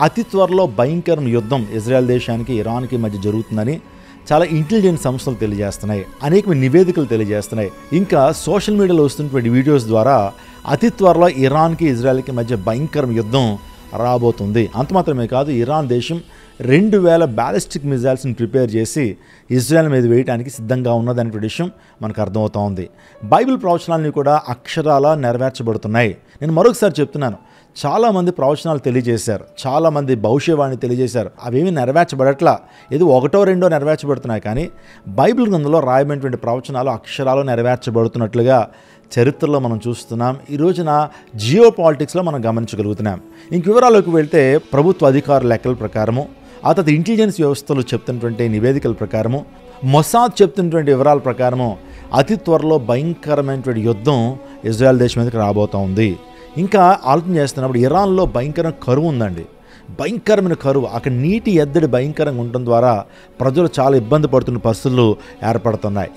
అతి త్వరలో భయంకరమైన యుద్ధం ఇజ్రాయెల్ దేశానికి ఇరాన్కి మధ్య జరుగుతుందని చాలా ఇంటెలిజెన్స్ సంస్థలు తెలియజేస్తున్నాయి. అనేక నివేదికలు తెలియజేస్తున్నాయి. ఇంకా సోషల్ మీడియాలో వస్తున్నటువంటి వీడియోస్ ద్వారా అతి త్వరలో ఇరాన్కి ఇజ్రాయెల్కి మధ్య భయంకరమైన యుద్ధం రాబోతుంది. అంత మాత్రమే కాదు, ఇరాన్ దేశం 2000 బ్యాలిస్టిక్ మిజైల్స్ని ప్రిపేర్ చేసి ఇజ్రాయెల్ మీద వేయడానికి సిద్ధంగా ఉన్నదనే విషయం మనకు అర్థమవుతూ ఉంది. బైబిల్ ప్రవచనాలన్నీ కూడా అక్షరాల నెరవేర్చబడుతున్నాయి. నేను మరొకసారి చెప్తున్నాను, చాలామంది ప్రవచనాలు తెలియజేశారు, చాలామంది భవిష్యవాణి తెలియజేశారు. అవేమీ నెరవేర్చబడట్లా, ఏదో ఒకటో రెండో నెరవేర్చబడుతున్నాయి. కానీ బైబిల్ గ్రంథంలో రాయబడినటువంటి ప్రవచనాలు అక్షరాలు నెరవేర్చబడుతున్నట్లుగా చరిత్రలో మనం చూస్తున్నాం. ఈ రోజున జియో పాలిటిక్స్లో మనం గమనించగలుగుతున్నాం. ఇంక వివరాల్లోకి వెళ్తే ప్రభుత్వ అధికారుల లెక్కల ప్రకారము, ఆ తర్వాత ఇంటెలిజెన్స్ వ్యవస్థలు చెప్తున్నటువంటి నివేదికల ప్రకారము, మొసాద్ చెప్తున్నటువంటి వివరాల ప్రకారము అతి త్వరలో భయంకరమైనటువంటి యుద్ధం ఇజ్రాయెల్ దేశం మీదకి రాబోతూ ఉంది. ఇంకా ఆలోచన చేస్తున్నప్పుడు ఇరాన్లో భయంకరమైన కరువు ఉందండి. భయంకరమైన కరువు, అక్కడ నీటి ఎద్దడి భయంకరంగా ఉండటం ద్వారా ప్రజలు చాలా ఇబ్బంది పడుతున్న పరిస్థితులు ఏర్పడుతున్నాయి.